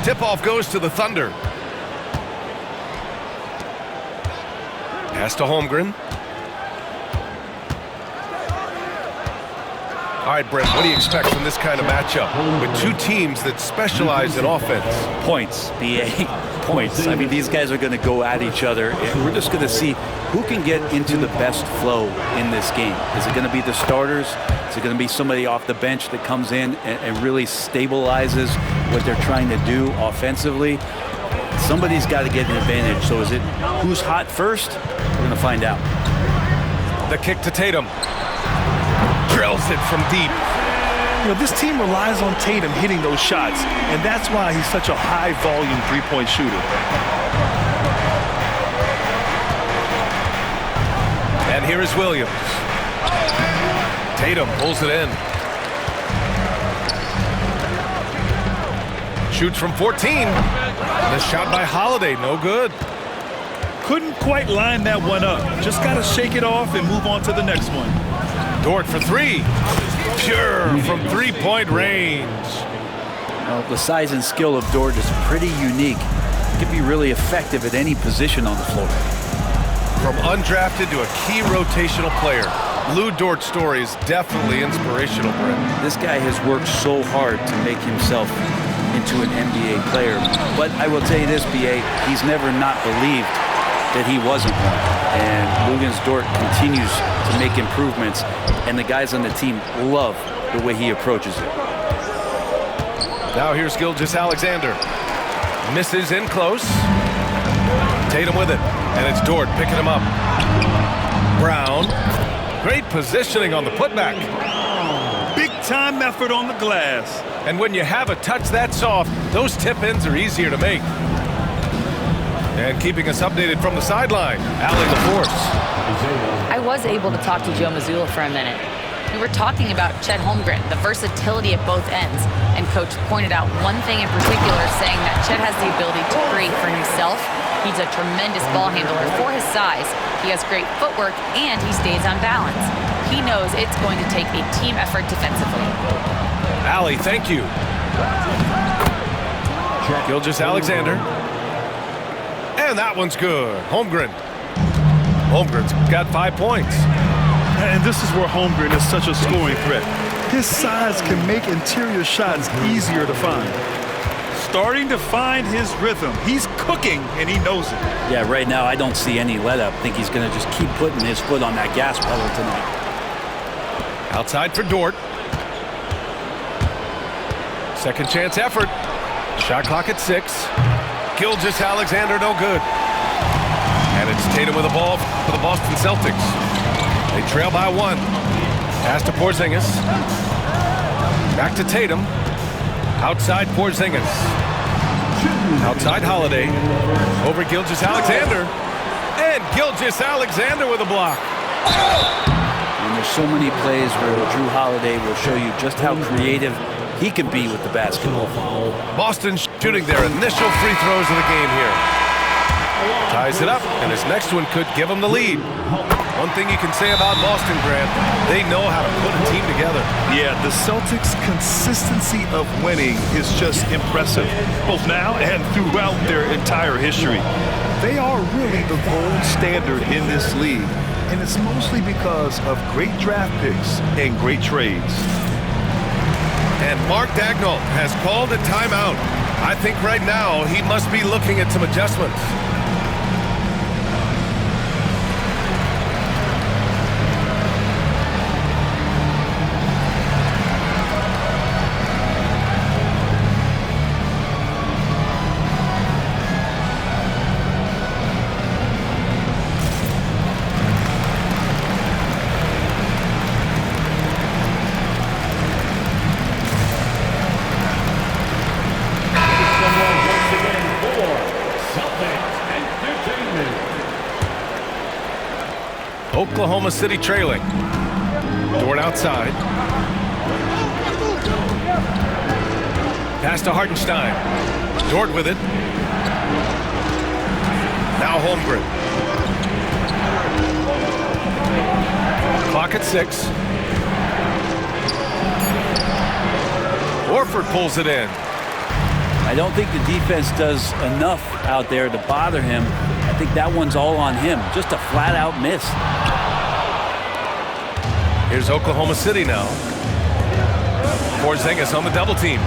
Tip-off goes to the Thunder. Pass to Holmgren. All right, Brent, what do you expect from this kind of matchup with two teams that specialize in offense? Points, BA, points. I mean, these guys are going to go at each other, and we're just going to see who can get into the best flow in this game. Is it going to be the starters? Is it going to be somebody off the bench that comes in and really stabilizes what they're trying to do offensively? Somebody's got to get an advantage. So is it who's hot first? We're going to find out. The kick to Tatum. Drills it from deep. You know, this team relies on Tatum hitting those shots, and that's why he's such a high-volume three-point shooter. And here is Williams. Tatum pulls it in. Shoots from 14. The shot by Holiday, no good. Couldn't quite line that one up. Just got to shake it off and move on to the next one. Dort for three. Pure from three-point range. Well, the size and skill of Dort is pretty unique. He can be really effective at any position on the floor. From undrafted to a key rotational player, Lou Dort's story is definitely inspirational, Brent. This guy has worked so hard to make himself into an NBA player. But I will tell you this, BA, he's never not believed that he wasn't one. And Luguentz Dort continues to make improvements, and the guys on the team love the way he approaches it. Now here's Gilgeous-Alexander. Misses in close. Tatum with it, and it's Dort picking him up. Brown. Great positioning on the putback. Big-time effort on the glass. And when you have a touch that soft, those tip-ins are easier to make. And keeping us updated from the sideline, Allie LaForce. I was able to talk to Joe Mazzulla for a minute. We were talking about Chet Holmgren, the versatility at both ends, and Coach pointed out one thing in particular, saying that Chet has the ability to create for himself. He's a tremendous ball handler for his size. He has great footwork, and he stays on balance. He knows it's going to take a team effort defensively. Allie, thank you. Gilgeous-Alexander. And that one's good. Holmgren. Holmgren's got 5 points. And this is where Holmgren is such a scoring threat. His size can make interior shots easier to find. Starting to find his rhythm. He's cooking, and he knows it. Yeah, right now I don't see any let-up. I think he's going to just keep putting his foot on that gas pedal tonight. Outside for Dort. Second chance effort. Shot clock at 6. Gilgeous-Alexander, no good. And it's Tatum with the ball for the Boston Celtics. They trail by 1. Pass to Porzingis. Back to Tatum. Outside Porzingis. Outside Holiday. Over Gilgeous-Alexander. And Gilgeous-Alexander with a block. And there's so many plays where Drew Holiday will show you just how creative he can be with the basketball. Boston shooting their initial free throws of the game here. Ties it up, and his next one could give him the lead. One thing you can say about Boston, Grant, they know how to put a team together. Yeah, the Celtics' consistency of winning is just impressive, both now and throughout their entire history. They are really the gold standard in this league, and it's mostly because of great draft picks and great trades. And Mark Daigneault has called a timeout. I think right now he must be looking at some adjustments. Oklahoma City trailing. Dort outside. Pass to Hartenstein. Dort with it. Now Holmgren. Clock at 6. Horford pulls it in. I don't think the defense does enough out there to bother him. I think that one's all on him. Just a flat-out miss. Here's Oklahoma City now. Porzingis on the double team.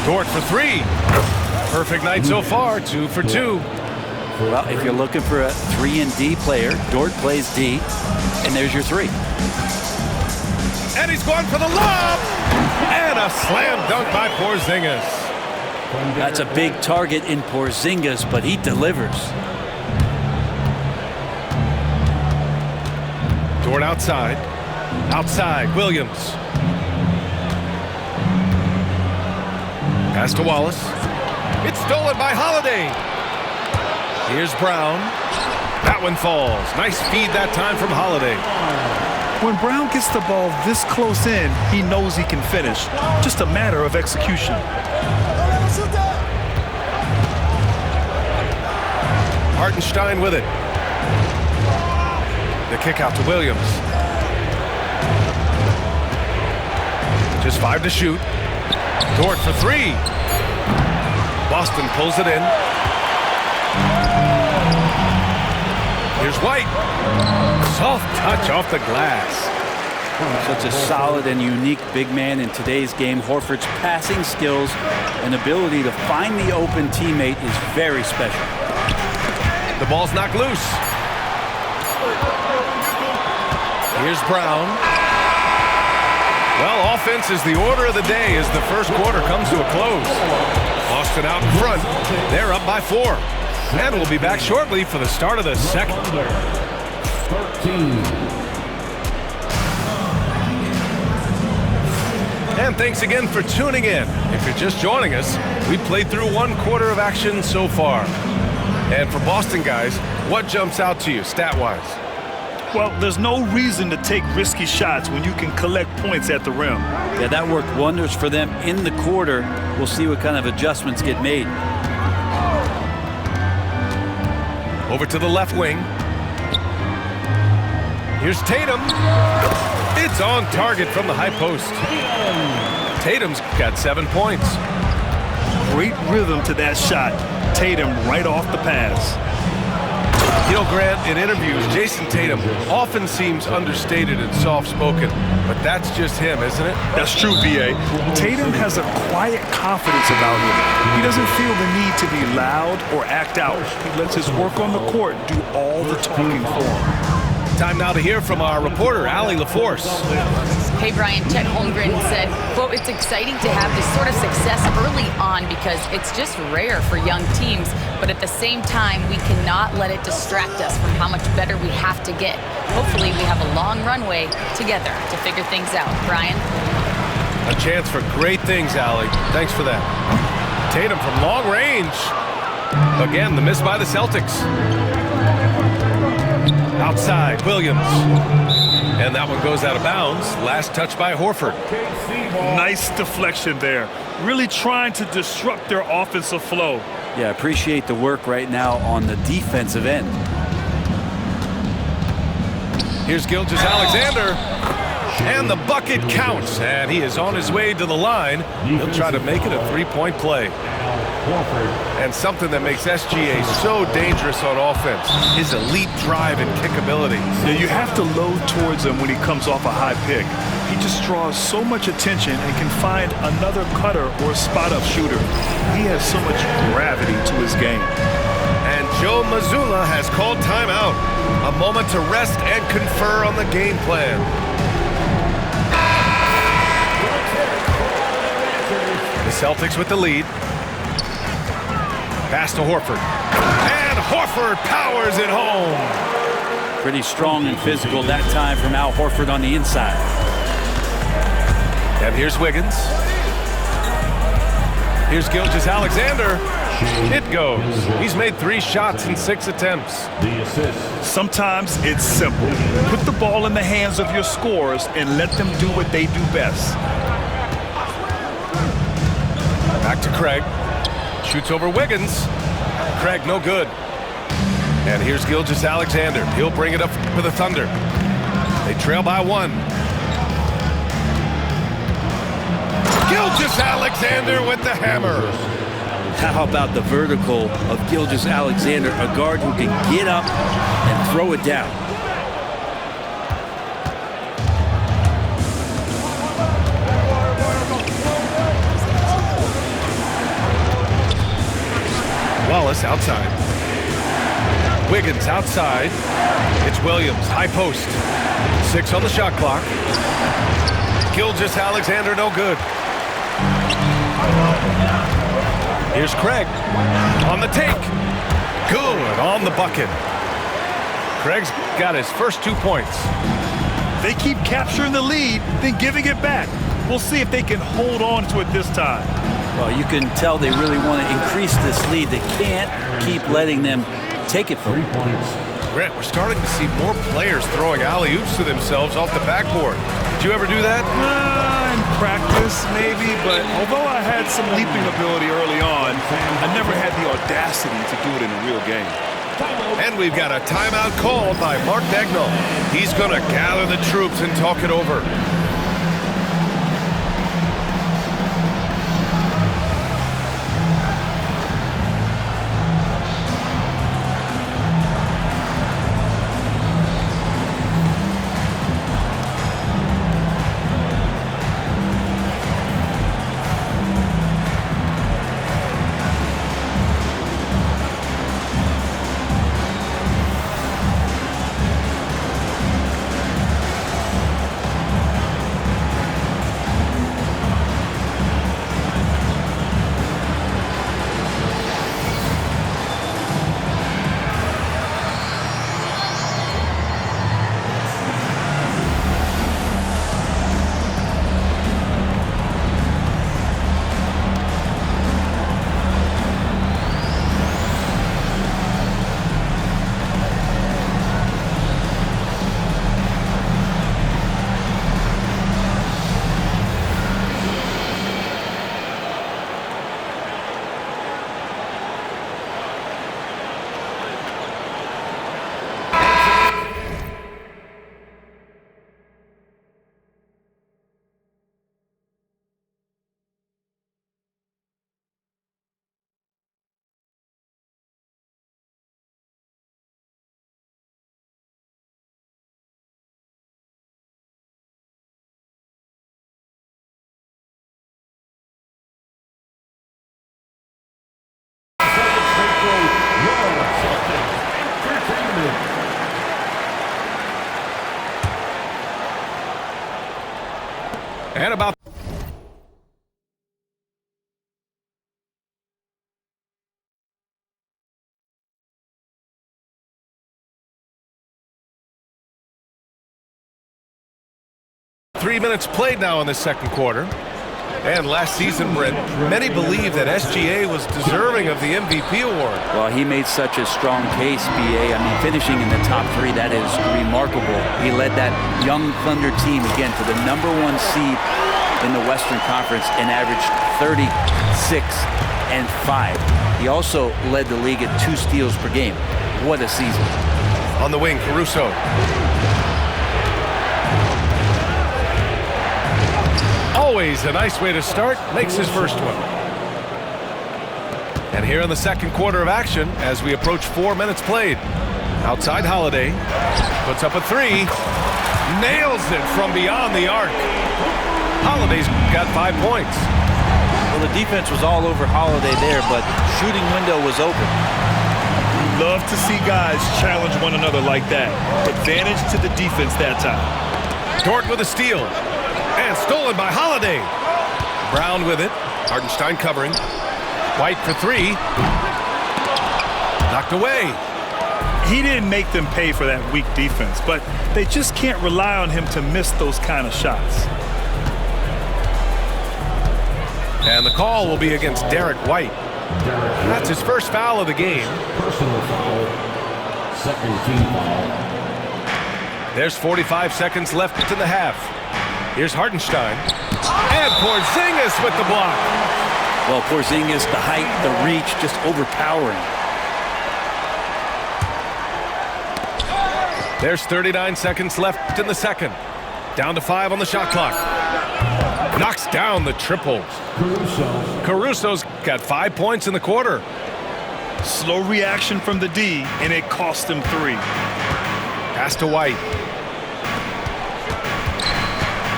Dort for three. Perfect night so far, 2 for 2. Well, if you're looking for a 3-and-D player, Dort plays D, and there's your 3. And he's going for the lob! And a slam dunk by Porzingis. That's a big target in Porzingis, but he delivers. Dort outside. Outside, Williams. Pass to Wallace. It's stolen by Holiday. Here's Brown. That one falls. Nice feed that time from Holiday. When Brown gets the ball this close in, he knows he can finish. Just a matter of execution. Hartenstein with it. The kick out to Williams. Just 5 to shoot. Dort for 3. Boston pulls it in. Here's White. Soft touch off the glass. Such a solid and unique big man in today's game. Horford's passing skills and ability to find the open teammate is very special. The ball's knocked loose. Here's Brown. Well, offense is the order of the day as the first quarter comes to a close. Boston out in front. They're up by 4. And we'll be back shortly for the start of the second. 13. And thanks again for tuning in. If you're just joining us, we played through 1 quarter of action so far. And for Boston guys, what jumps out to you stat-wise? Well, there's no reason to take risky shots when you can collect points at the rim. Yeah, that worked wonders for them in the quarter. We'll see what kind of adjustments get made. Over to the left wing. Here's Tatum. It's on target from the high post. Tatum's got 7 points. Great rhythm to that shot. Tatum right off the pass. You know, Grant, in interviews, Jason Tatum often seems understated and soft-spoken, but that's just him, isn't it? That's true, B.A. Tatum has a quiet confidence about him. He doesn't feel the need to be loud or act out. He lets his work on the court do all the talking for him. Time now to hear from our reporter, Allie LaForce. Hey, Brian, Chet Holmgren said, quote, "It's exciting to have this sort of success early on because it's just rare for young teams, but at the same time, we cannot let it distract us from how much better we have to get. Hopefully, we have a long runway together to figure things out." Brian? A chance for great things, Allie. Thanks for that. Tatum from long range. Again, the miss by the Celtics. Outside, Williams. And that one goes out of bounds. Last touch by Horford. Nice deflection there. Really trying to disrupt their offensive flow. Yeah, appreciate the work right now on the defensive end. Here's Gilgeous-Alexander. And the bucket counts. And he is on his way to the line. He'll try to make it a 3-point play. And something that makes SGA so dangerous on offense, his elite drive and kick ability. Yeah, you have to load towards him when he comes off a high pick. He just draws so much attention and can find another cutter or spot-up shooter. He has so much gravity to his game. And Joe Mazzulla has called timeout. A moment to rest and confer on the game plan. The Celtics with the lead. Pass to Horford. And Horford powers it home. Pretty strong and physical that time from Al Horford on the inside. And here's Wiggins. Here's Gilgeous-Alexander. It goes. He's made 3 shots in 6 attempts. Sometimes it's simple. Put the ball in the hands of your scorers and let them do what they do best. Back to Craig. Shoots over Wiggins. Craig, no good. And here's Gilgeous-Alexander. He'll bring it up for the Thunder. They trail by 1. Gilgeous-Alexander with the hammer. How about the vertical of Gilgeous-Alexander, a guard who can get up and throw it down. Wallace outside. Wiggins outside. It's Williams, high post. 6 on the shot clock. Gilgeous-Alexander, no good. Here's Craig on the take. Good on the bucket. Craig's got his first 2 points. They keep capturing the lead, then giving it back. We'll see if they can hold on to it this time. Well, you can tell they really want to increase this lead. They can't keep letting them take it from 3 points. Grant, we're starting to see more players throwing alley-oops to themselves off the backboard. Did you ever do that? In practice, maybe, but although I had some leaping ability early on, I never had the audacity to do it in a real game. And we've got a timeout called by Mark Dagnall. He's going to gather the troops and talk it over. And about three minutes played now in the second quarter. And last season, Brent, many believe that SGA was deserving of the MVP award. Well, he made such a strong case, B.A. I mean, finishing in the top 3, that is remarkable. He led that young Thunder team, again, to the #1 seed in the Western Conference and averaged 36 and 5. He also led the league at 2 steals per game. What a season. On the wing, Caruso. Always a nice way to start, makes his first one. And here in the second quarter of action, as we approach 4 minutes played. Outside Holiday, puts up a 3, nails it from beyond the arc. Holiday's got 5 points. Well, the defense was all over Holiday there, but shooting window was open. Love to see guys challenge one another like that. Advantage to the defense that time. Dort with a steal. And stolen by Holiday. Brown with it. Hartenstein covering. White for 3. Knocked away. He didn't make them pay for that weak defense, but they just can't rely on him to miss those kind of shots. And the call will be against Derek White. That's his first foul of the game. Personal foul. Second team foul. There's 45 seconds left in the half. Here's Hartenstein. And Porzingis with the block. Well, Porzingis, the height, the reach, just overpowering. There's 39 seconds left in the second. Down to 5 on the shot clock. Knocks down the triple. Caruso's got 5 points in the quarter. Slow reaction from the D, and it cost him 3. Pass to White.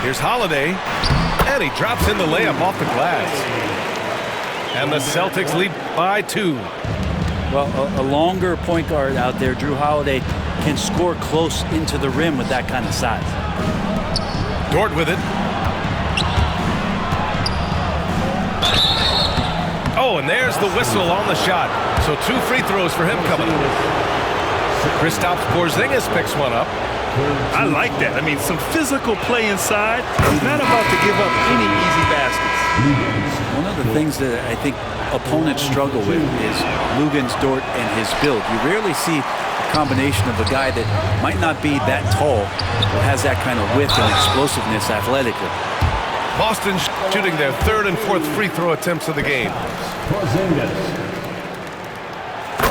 Here's Holiday, and he drops in the layup off the glass. And the Celtics lead by 2. Well, a longer point guard out there, Drew Holiday, can score close into the rim with that kind of size. Dort with it. Oh, and there's the whistle on the shot. So 2 free throws for him coming up. Kristaps Porzingis picks one up. I like that. I mean, some physical play inside. He's not about to give up any easy baskets. One of the things that I think opponents struggle with is Luguentz, Dort, and his build. You rarely see a combination of a guy that might not be that tall, but has that kind of width and explosiveness athletically. Boston shooting their 3rd and 4th free throw attempts of the game.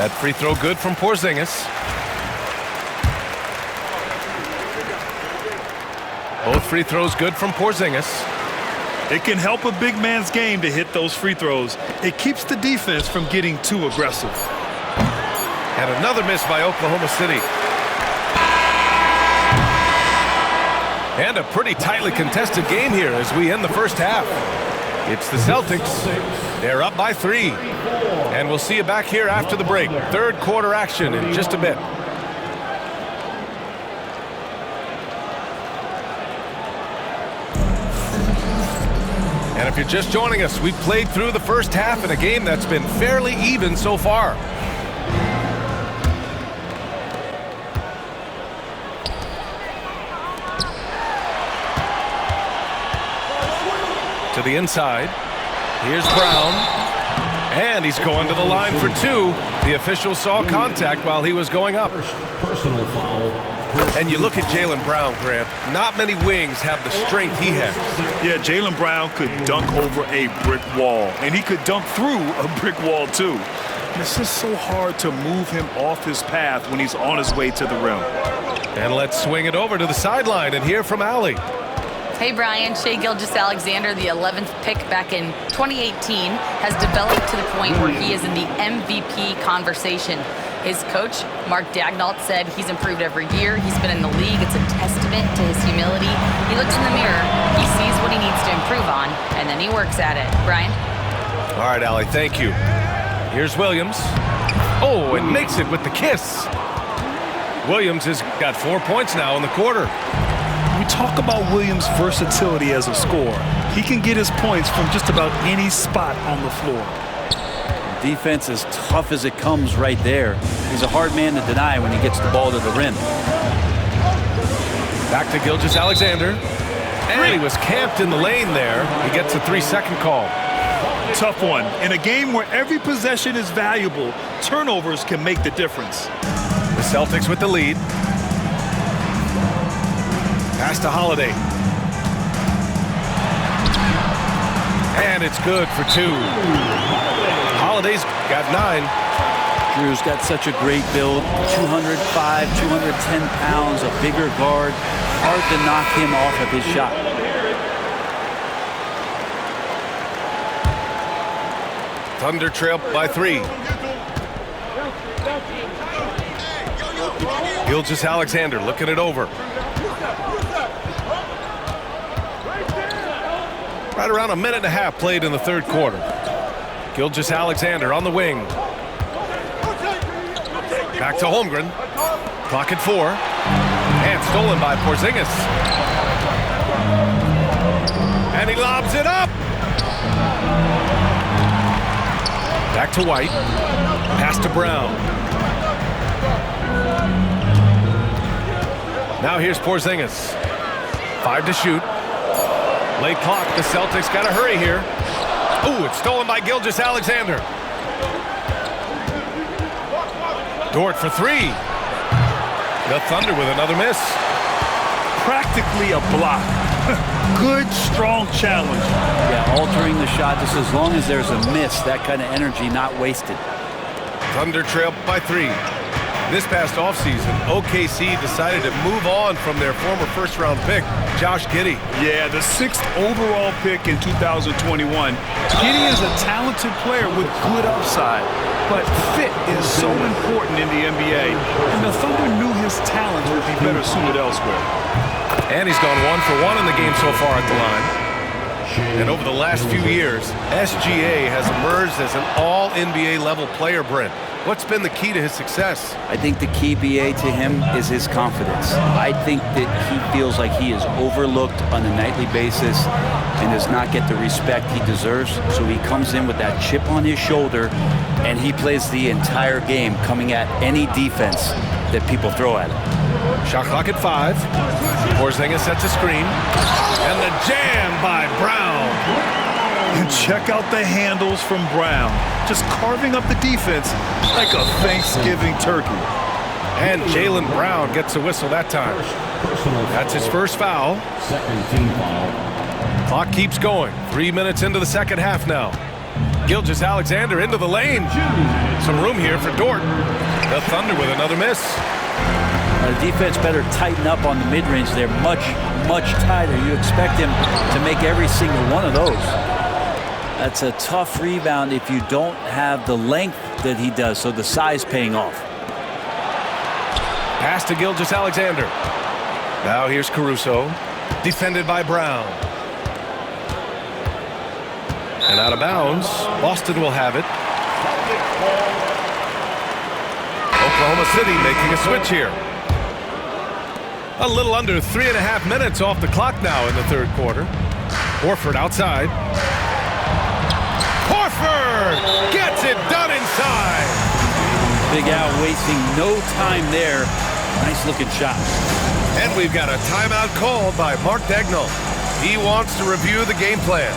That free throw good from Porzingis. Both free throws good from Porzingis. It can help a big man's game to hit those free throws. It keeps the defense from getting too aggressive. And another miss by Oklahoma City. And a pretty tightly contested game here as we end the first half. It's the Celtics. They're up by 3. And we'll see you back here after the break. 3rd quarter action in just a bit. And if you're just joining us, we've played through the first half in a game that's been fairly even so far. To the inside. Here's Brown. And he's going to the line for 2. The official saw contact while he was going up. Personal foul. And you look at Jaylen Brown, Grant. Not many wings have the strength he has. Yeah, Jaylen Brown could dunk over a brick wall, and he could dunk through a brick wall too. And it's just so hard to move him off his path when he's on his way to the rim. And let's swing it over to the sideline and hear from Allie. Hey, Brian. Shai Gilgeous-Alexander, the 11th pick back in 2018, has developed to the point where he is in the MVP conversation. His coach, Mark Daignault, said he's improved every year. He's been in the league. It's a testament to his humility. He looks in the mirror, he sees what he needs to improve on, and then he works at it. Brian? All right, Allie, thank you. Here's Williams. Oh, and makes it with the kiss. Williams has got 4 points now in the quarter. We talk about Williams' versatility as a scorer. He can get his points from just about any spot on the floor. Defense as tough as it comes right there. He's a hard man to deny when he gets the ball to the rim. Back to Gilgeous-Alexander. And he was camped in the lane there. He gets a 3-second call. Tough one. In a game where every possession is valuable, turnovers can make the difference. The Celtics with the lead. Pass to Holiday. And it's good for 2. Holiday's got 9. Drew's got such a great build. 205, 210 pounds, a bigger guard. Hard to knock him off of his shot. Thunder trail by 3. Gilgeous-Alexander looking it over. Right around a minute and a half played in the 3rd quarter. Gilgeous-Alexander on the wing. Back to Holmgren. Clock at 4. And stolen by Porzingis. And he lobs it up. Back to White. Pass to Brown. Now here's Porzingis. 5 to shoot. Late clock. The Celtics got to hurry here. Ooh, it's stolen by Gilgeous-Alexander. Dort for 3. The Thunder with another miss. Practically a block. Good, strong challenge. Yeah, altering the shot just as long as there's a miss. That kind of energy not wasted. Thunder trail by 3. This past offseason, OKC decided to move on from their former first-round pick, Josh Giddey. Yeah, the 6th overall pick in 2021. Giddey is a talented player with good upside, but fit is so important in the NBA, and the Thunder knew his talents would be better suited elsewhere. And he's gone 1 for 1 in the game so far at the line. And over the last few years, SGA has emerged as an all-NBA level player, Brent. What's been the key to his success? I think the key, BA, to him is his confidence. I think that he feels like he is overlooked on a nightly basis and does not get the respect he deserves. So he comes in with that chip on his shoulder, and he plays the entire game coming at any defense that people throw at him. Shot clock at 5. Porzingis sets a screen. And the jam by Brown. And check out the handles from Brown. Just carving up the defense like a Thanksgiving turkey. And Jaylen Brown gets a whistle that time. That's his first foul. Second team foul. Clock keeps going. 3 minutes into the second half now. Gilgeous-Alexander into the lane. Some room here for Dort. The Thunder with another miss. The defense better tighten up on the mid-range. They're much, much tighter. You expect him to make every single one of those. That's a tough rebound if you don't have the length that he does, so the size paying off. Pass to Gilgeous-Alexander. Now here's Caruso. Defended by Brown. And out of bounds. Boston will have it. Oklahoma City making a switch here. A little under 3.5 minutes off the clock now in the third quarter. Horford outside. Horford gets it done inside. Big Al wasting no time there. Nice looking shot. And we've got a timeout called by Mark Dagnall. He wants to review the game plan.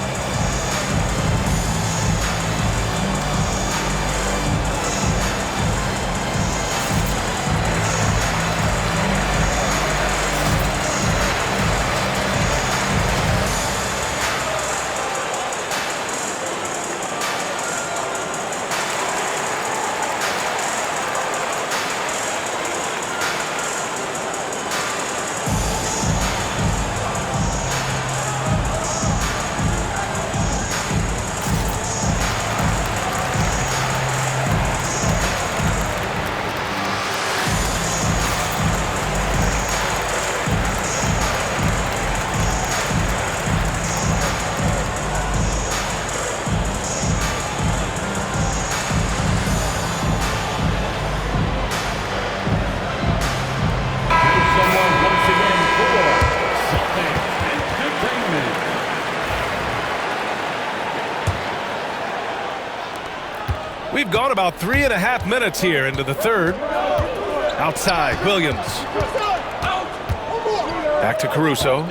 We've gone about 3.5 minutes here into the third. Outside, Williams. Back to Caruso.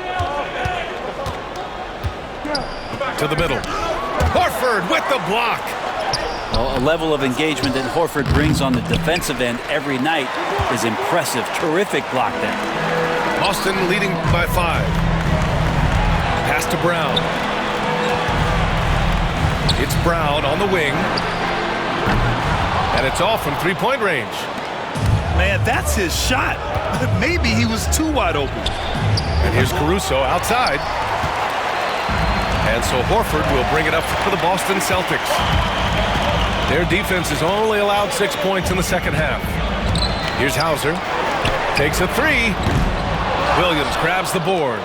To the middle. Horford with the block. Well, a level of engagement that Horford brings on the defensive end every night is impressive. Terrific block there. Boston leading by 5. Pass to Brown. It's Brown on the wing. And it's off from three-point range. Man, that's his shot. Maybe he was too wide open. And here's Caruso outside. And so Horford will bring it up for the Boston Celtics. Their defense has only allowed 6 points in the second half. Here's Hauser. Takes a 3. Williams grabs the board.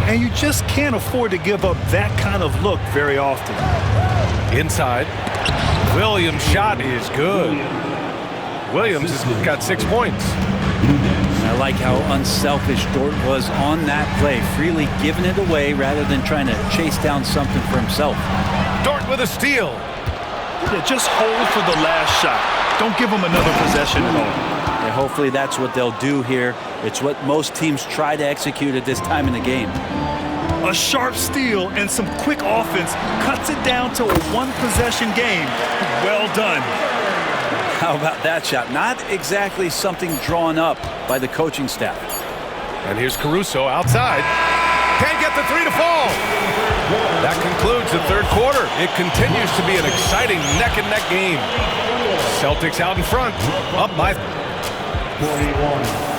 And you just can't afford to give up that kind of look very often. Inside. Williams' shot is good. Williams has got 6 points. I like how unselfish Dort was on that play, freely giving it away rather than trying to chase down something for himself. Dort with a steal. Yeah, just hold for the last shot. Don't give him another possession at all. Yeah, hopefully that's what they'll do here. It's what most teams try to execute at this time in the game. A sharp steal and some quick offense cuts it down to a one-possession game. Well done. How about that shot? Not exactly something drawn up by the coaching staff. And here's Caruso outside. Can't get the 3 to fall. That concludes the third quarter. It continues to be an exciting neck-and-neck game. Celtics out in front, up by 41.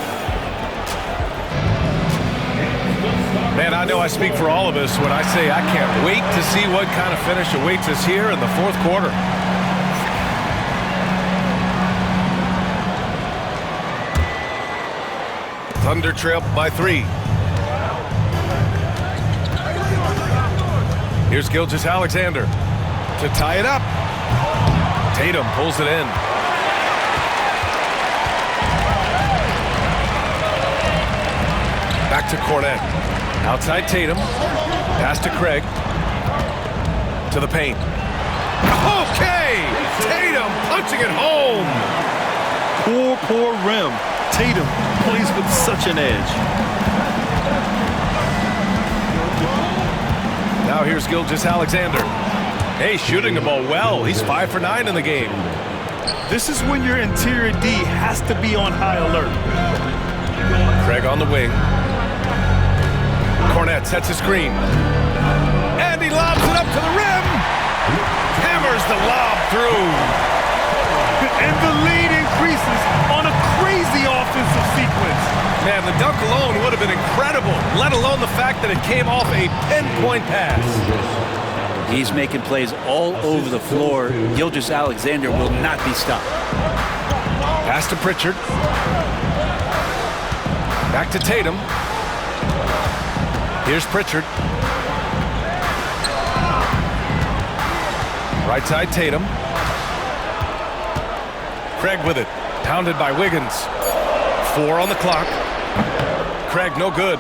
Man, I know I speak for all of us when I say I can't wait to see what kind of finish awaits us here in the fourth quarter. Thunder trail by 3. Here's Gilgeous-Alexander to tie it up. Tatum pulls it in. Back to Cornet. Outside Tatum. Pass to Craig. To the paint. Okay! Tatum punching it home. Poor rim. Tatum plays with such an edge. Now here's Gilgeous-Alexander. Hey, shooting the ball well. He's 5 for 9 in the game. This is when your interior D has to be on high alert. Craig on the wing. Cornet sets a screen. And he lobs it up to the rim. Hammers the lob through. And the lead increases on a crazy offensive sequence. Man, the dunk alone would have been incredible, let alone the fact that it came off a pinpoint pass. He's making plays all over the floor. Gilgeous-Alexander will not be stopped. Pass to Pritchard. Back to Tatum. Here's Pritchard. Right side Tatum. Craig with it. Pounded by Wiggins. 4 on the clock. Craig no good.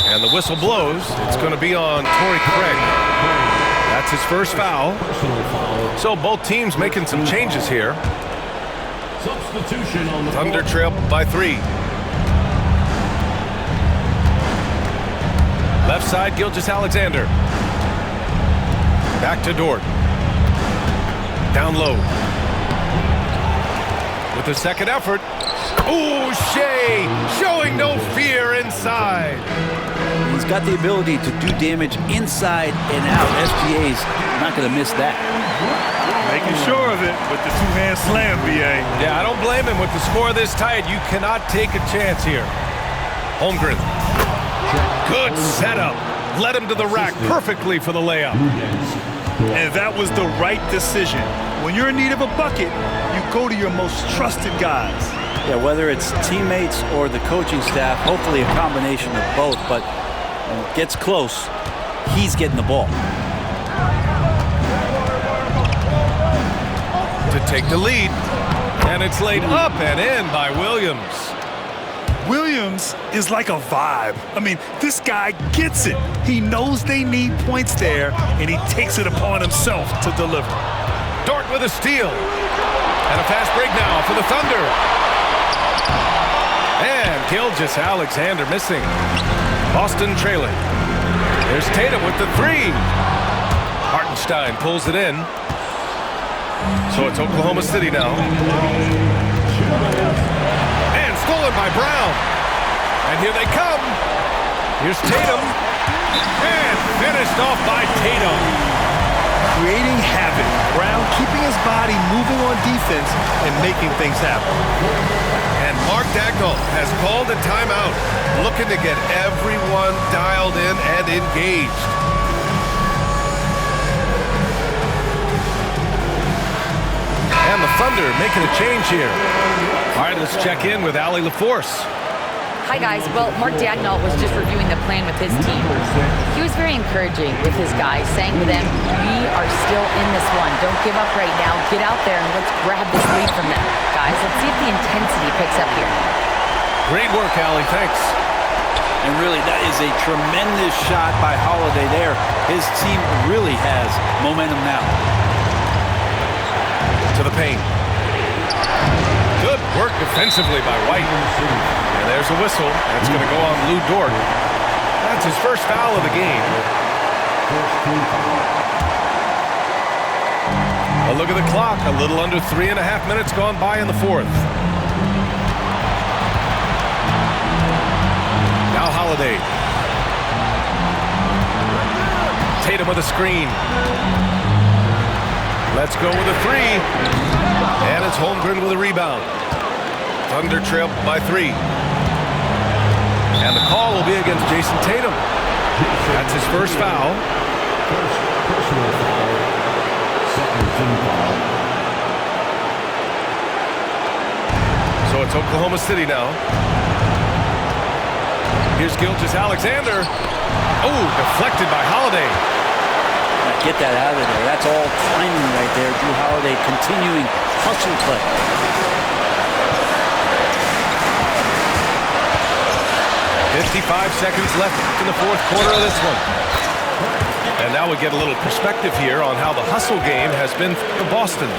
And the whistle blows. It's going to be on Torrey Craig. That's his first foul. So both teams making some changes here. Substitution on the Thunder trail by 3. Left side, Gilgeous-Alexander. Back to Dort. Down low. With the second effort. Ooh, Shea showing no fear inside. He's got the ability to do damage inside and out. SGA's not going to miss that. Making sure of it with the two-hand slam, BA. Yeah, I don't blame him with the score this tight. You cannot take a chance here. Holmgren. Good setup. Led him to the rack perfectly for the layup. And that was the right decision. When you're in need of a bucket, you go to your most trusted guys. Yeah, whether it's teammates or the coaching staff, hopefully a combination of both, but when it gets close, he's getting the ball. To take the lead. And it's laid up and in by Williams. Williams is like a vibe. I mean, this guy gets it. He knows they need points there, and he takes it upon himself to deliver. Dort with a steal. And a fast break now for the Thunder. And Gilgeous-Alexander missing. Boston trailing. There's Tatum with the 3. Hartenstein pulls it in. So it's Oklahoma City now. And stolen by Brown. And here they come. Here's Tatum. And finished off by Tatum. Creating havoc. Brown keeping his body moving on defense and making things happen. And Mark Dagnall has called a timeout, looking to get everyone dialed in and engaged. And the Thunder making a change here. All right, let's check in with Allie LaForce. Hi, guys. Well, Mark Dagnall was just reviewing the plan with his team. He was very encouraging with his guys, saying to them, we are still in this one. Don't give up right now. Get out there and let's grab this lead from them. Guys, let's see if the intensity picks up here. Great work, Allie. Thanks. And really, that is a tremendous shot by Holiday there. His team really has momentum now. To the paint. Good work defensively by White. And there's a whistle. That's going to go on Lou Dort. That's his first foul of the game. A look at the clock. A little under 3.5 minutes gone by in the fourth. Now Holiday. Tatum with a screen. Let's go with a 3. And it's Holmgren with a rebound. Thunder trail by 3. And the call will be against Jason Tatum. That's his first foul. Personal foul. Second team foul. So it's Oklahoma City now. Here's Gilgeous-Alexander. Oh, deflected by Holiday. Get that out of there. That's all timing right there. Drew Holiday continuing hustle play. 55 seconds left in the fourth quarter of this one. And now we get a little perspective here on how the hustle game has been for Boston.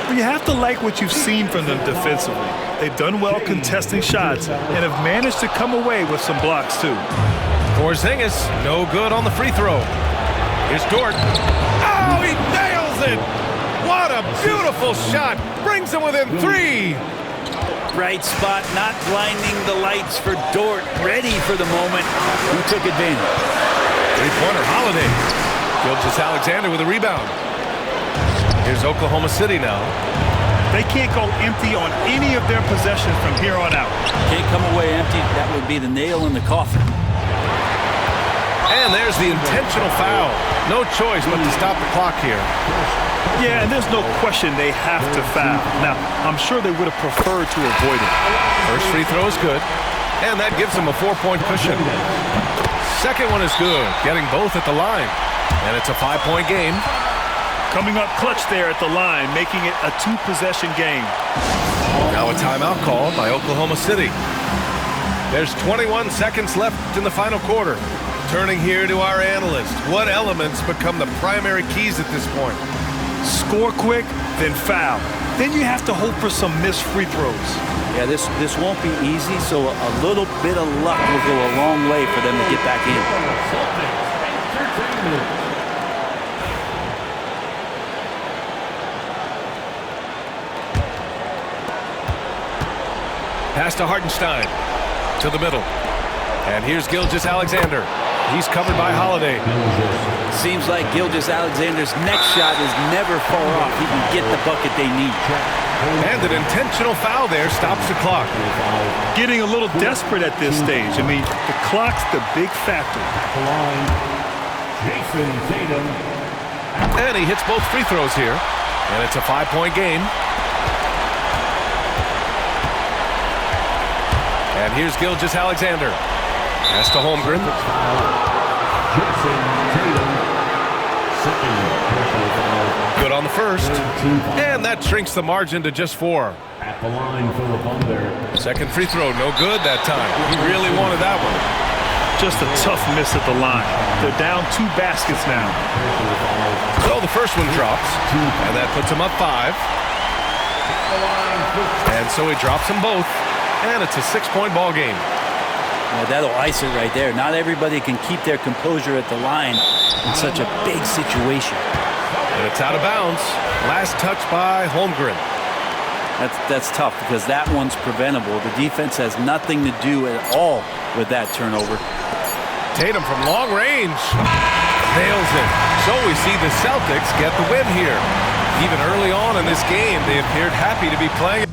Well, you have to like what you've seen from them defensively. They've done well contesting shots and have managed to come away with some blocks too. Porzingis, no good on the free throw. Here's Dort. Oh, he nails it! What a beautiful shot! Brings him within 3. Right spot, not blinding the lights for Dort. Ready for the moment. Who took advantage? Three-pointer Holiday. Gilgeous-Alexander with a rebound. Here's Oklahoma City now. They can't go empty on any of their possessions from here on out. Can't come away empty. That would be the nail in the coffin. And there's the intentional foul. No choice but to stop the clock here. Yeah, and there's no question they have to foul. Now, I'm sure they would have preferred to avoid it. First free throw is good, and that gives them a 4-point cushion. Second one is good, getting both at the line. And it's a 5-point game. Coming up clutch there at the line, making it a 2-possession game. Now a timeout called by Oklahoma City. There's 21 seconds left in the final quarter. Turning here to our analyst. What elements become the primary keys at this point? Score quick, then foul. Then you have to hope for some missed free throws. Yeah, this won't be easy, so a little bit of luck will go a long way for them to get back in. Pass to Hartenstein. To the middle. And here's Gilgeous-Alexander. He's covered by Holiday. Seems like Gilgeous-Alexander's next shot is never far off. He can get the bucket they need. And an intentional foul there stops the clock. Getting a little desperate at this stage. I mean, the clock's the big factor. Jason Tatum. And he hits both free throws here. And it's a 5-point game. And here's Gilgeous-Alexander. Pass to Holmgren. Jason Tatum. Second personal foul. Good on the first. And that shrinks the margin to just 4. At the line for the Thunder. Second free throw, no good that time. He really wanted that one. Just a tough miss at the line. They're down 2 baskets now. So the first one drops. And that puts him up 5. And so he drops them both. And it's a 6-point ball game. Well, that'll ice it right there. Not everybody can keep their composure at the line in such a big situation. And it's out of bounds. Last touch by Holmgren. That's tough because that one's preventable. The defense has nothing to do at all with that turnover. Tatum from long range. Nails it. So we see the Celtics get the win here. Even early on in this game, they appeared happy to be playing.